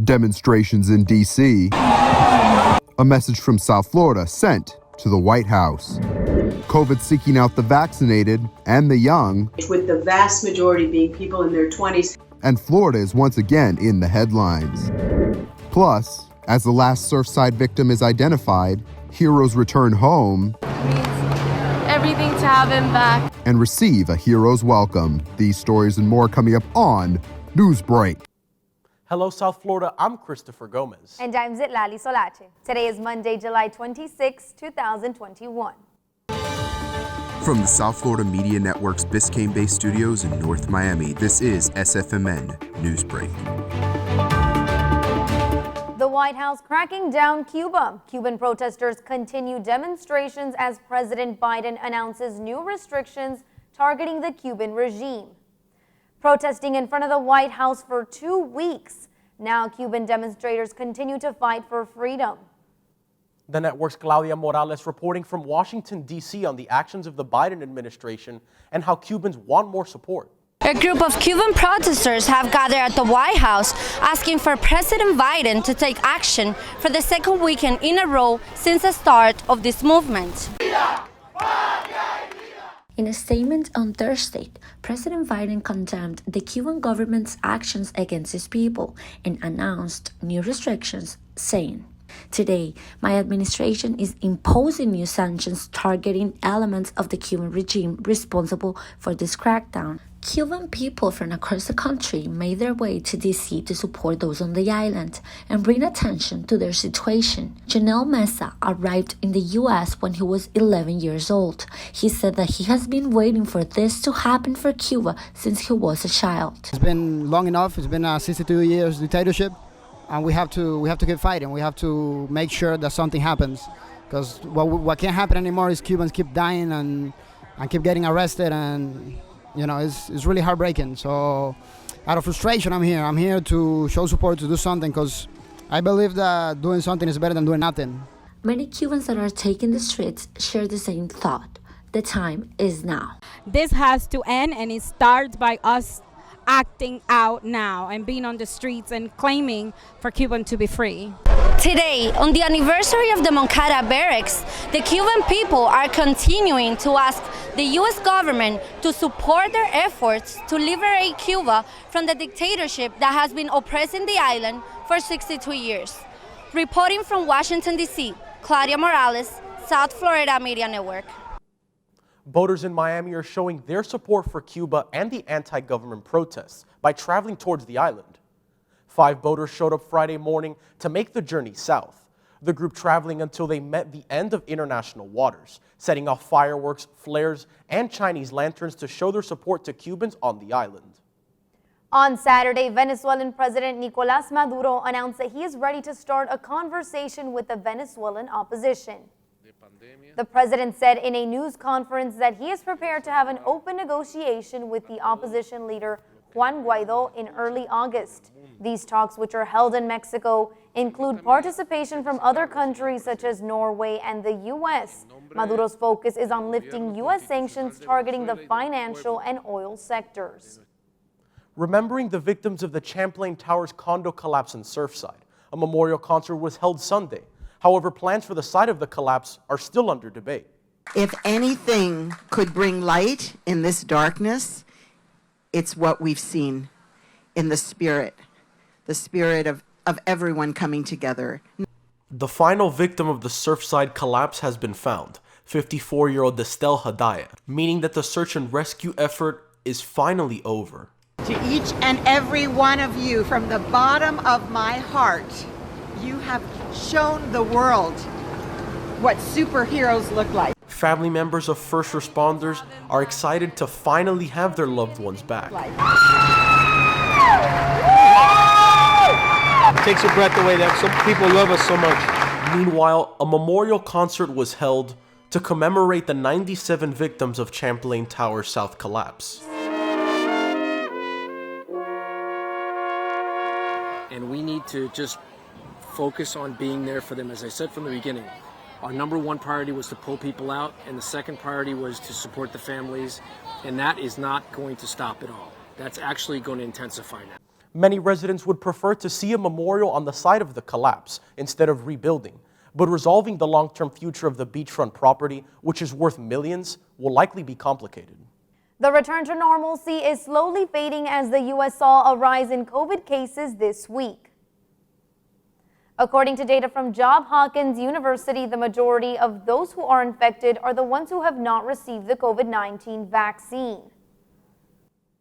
Demonstrations in D.C. A message from South Florida sent to the White House. COVID seeking out the vaccinated and the young. With the vast majority being people in their 20s. And Florida is once again in the headlines. Plus, as the last Surfside victim is identified, heroes return home. Everything to have him back. And receive a hero's welcome. These stories and more coming up on Newsbreak. Hello, South Florida. I'm Christopher Gomez. And I'm Zitlali Solache. Today is Monday, July 26, 2021. From the South Florida Media Network's Biscayne-based studios in North Miami, this is SFMN Newsbreak. The White House cracking down Cuba. Cuban protesters continue demonstrations as President Biden announces new restrictions targeting the Cuban regime. Protesting in front of the White House for 2 weeks. Now Cuban demonstrators continue to fight for freedom. The network's Claudia Morales reporting from Washington, D.C. on the actions of the Biden administration and how Cubans want more support. A group of Cuban protesters have gathered at the White House asking for President Biden to take action for the second weekend in a row since the start of this movement. In a statement on Thursday, President Biden condemned the Cuban government's actions against its people and announced new restrictions, saying, "Today, my administration is imposing new sanctions targeting elements of the Cuban regime responsible for this crackdown." Cuban people from across the country made their way to D.C. to support those on the island and bring attention to their situation. Janelle Mesa arrived in the U.S. when he was 11 years old. He said that he has been waiting for this to happen for Cuba since he was a child. It's been long enough. It's been 62 years dictatorship, and we have to keep fighting. We have to make sure that something happens, because what can't happen anymore is Cubans keep dying and keep getting arrested, and it's really heartbreaking. So out of frustration, I'm here. I'm here to show support, to do something, because I believe that doing something is better than doing nothing. Many Cubans that are taking the streets share the same thought. The time is now. This has to end, and it starts by us acting out now and being on the streets and claiming for Cuba to be free. Today, on the anniversary of the Moncada barracks, the Cuban people are continuing to ask the U.S. government to support their efforts to liberate Cuba from the dictatorship that has been oppressing the island for 62 years. Reporting from Washington, D.C., Claudia Morales, South Florida Media Network. Voters in Miami are showing their support for Cuba and the anti-government protests by traveling towards the island. 5 voters showed up Friday morning to make the journey south, the group traveling until they met the end of international waters, setting off fireworks, flares, and Chinese lanterns to show their support to Cubans on the island. On Saturday, Venezuelan President Nicolás Maduro announced that he is ready to start a conversation with the Venezuelan opposition. The president said in a news conference that he is prepared to have an open negotiation with the opposition leader Juan Guaidó in early August. These talks, which are held in Mexico, include participation from other countries such as Norway and the U.S. Maduro's focus is on lifting U.S. sanctions targeting the financial and oil sectors. Remembering the victims of the Champlain Towers condo collapse in Surfside, a memorial concert was held Sunday. However, plans for the site of the collapse are still under debate. If anything could bring light in this darkness, it's what we've seen in the spirit of everyone coming together. The final victim of the Surfside collapse has been found, 54-year-old Estelle Hadaya, meaning that the search and rescue effort is finally over. To each and every one of you, from the bottom of my heart, you have shown the world what superheroes look like. Family members of first responders are excited to finally have their loved ones back. It takes a breath away that some people love us so much. Meanwhile, a memorial concert was held to commemorate the 97 victims of Champlain Towers South collapse. And we need to just focus on being there for them. As I said from the beginning, our number one priority was to pull people out, and the second priority was to support the families, and that is not going to stop at all. That's actually going to intensify now. Many residents would prefer to see a memorial on the site of the collapse instead of rebuilding, but resolving the long-term future of the beachfront property, which is worth millions, will likely be complicated. The return to normalcy is slowly fading as the U.S. saw a rise in COVID cases this week. According to data from Johns Hopkins University, the majority of those who are infected are the ones who have not received the COVID-19 vaccine.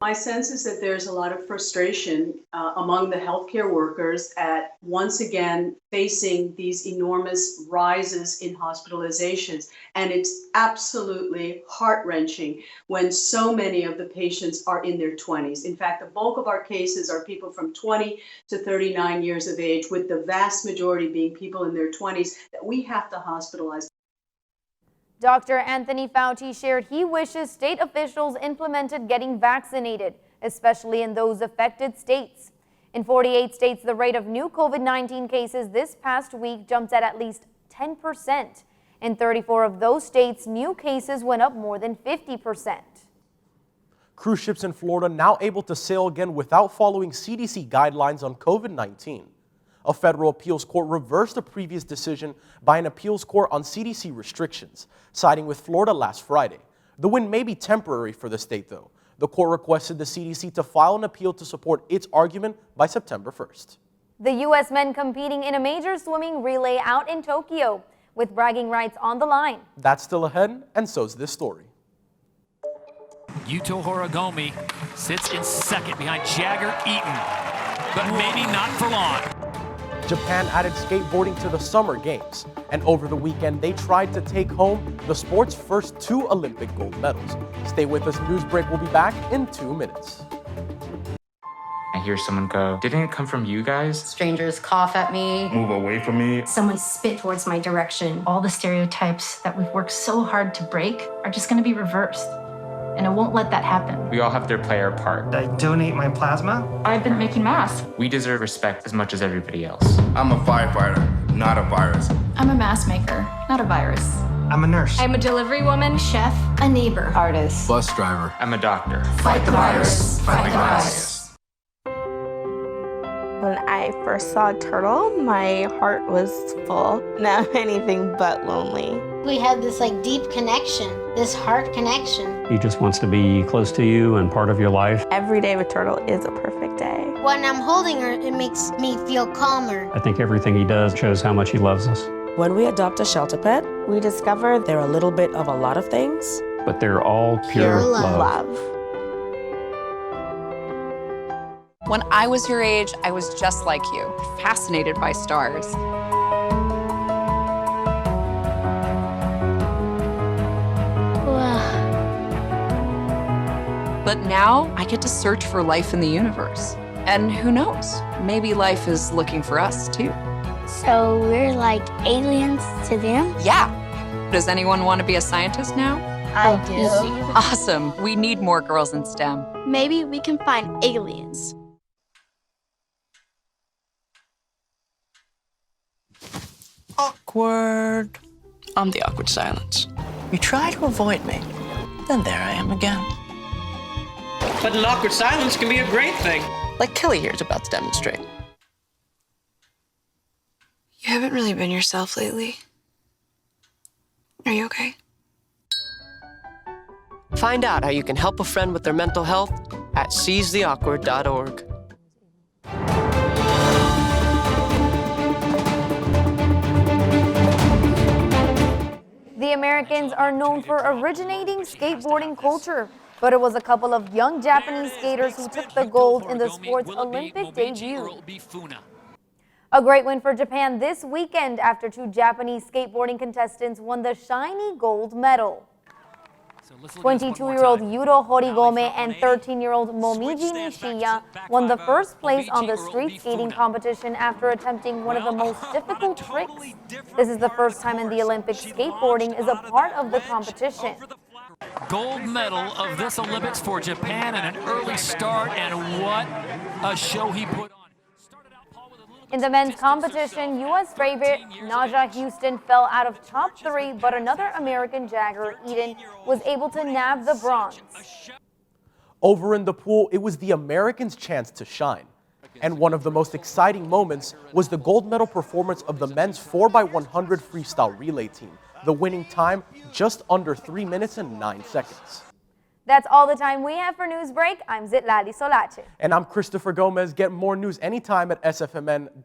My sense is that there's a lot of frustration among the healthcare workers at once again facing these enormous rises in hospitalizations. And it's absolutely heart-wrenching when so many of the patients are in their 20s. In fact, the bulk of our cases are people from 20 to 39 years of age, with the vast majority being people in their 20s that we have to hospitalize. Dr. Anthony Fauci shared he wishes state officials implemented getting vaccinated, especially in those affected states. In 48 states, the rate of new COVID-19 cases this past week jumped at least 10%. In 34 of those states, new cases went up more than 50%. Cruise ships in Florida now able to sail again without following CDC guidelines on COVID-19. A federal appeals court reversed a previous decision by an appeals court on CDC restrictions, siding with Florida last Friday. The win may be temporary for the state, though. The court requested the CDC to file an appeal to support its argument by September 1st. The U.S. men competing in a major swimming relay out in Tokyo, with bragging rights on the line. That's still ahead, and so's this story. Yuto Horigome sits in second behind Jagger Eaton, but maybe not for long. Japan added skateboarding to the Summer Games, and over the weekend they tried to take home the sport's first 2 Olympic gold medals. Stay with us, Newsbreak will be back in 2 minutes. I hear someone go, "Didn't it come from you guys?" Strangers cough at me. Move away from me. Someone spit towards my direction. All the stereotypes that we've worked so hard to break are just going to be reversed. And I won't let that happen. We all have to play our part. I donate my plasma. I've been making masks. We deserve respect as much as everybody else. I'm a firefighter, not a virus. I'm a mask maker, not a virus. I'm a nurse. I'm a delivery woman, chef, a neighbor, artist, Bus driver. I'm a doctor. Fight the virus. Fight the virus. When I first saw a turtle, my heart was full. Now I'm anything but lonely. We had this deep connection, this heart connection. He just wants to be close to you and part of your life. Every day with Turtle is a perfect day. When I'm holding her, it makes me feel calmer. I think everything he does shows how much he loves us. When we adopt a shelter pet, we discover they're a little bit of a lot of things. But they're all pure love. When I was your age, I was just like you, fascinated by stars. But now I get to search for life in the universe. And who knows, maybe life is looking for us too. So we're like aliens to them? Yeah. Does anyone want to be a scientist now? I do. Awesome. We need more girls in STEM. Maybe we can find aliens. Awkward. I'm the awkward silence. You try to avoid me, then there I am again. But an awkward silence can be a great thing. Like Kelly here is about to demonstrate. You haven't really been yourself lately. Are you okay? Find out how you can help a friend with their mental health at seizetheawkward.org. The Americans are known for originating skateboarding culture, but it was a couple of young Japanese skaters who took the gold in the sport's Olympic debut. A great win for Japan this weekend after 2 Japanese skateboarding contestants won the shiny gold medal. 22-year-old Yuto Horigome and 13-year-old Momiji Nishiya won the first place on the street skating competition after attempting one of the most difficult tricks. This is the first time in the Olympics skateboarding is a part of the competition. Gold medal of this Olympics for Japan and an early start, and what a show he put on. In the men's competition, U.S. favorite Naja Houston fell out of top 3, but another American, Jagger Eaton, was able to nab the bronze. Over in the pool, it was the Americans' chance to shine. And one of the most exciting moments was the gold medal performance of the men's 4x100 freestyle relay team. The winning time, just under 3 minutes and 9 seconds. That's all the time we have for Newsbreak. I'm Zitlali Solache. And I'm Christopher Gomez. Get more news anytime at sfmn.fiu.edu.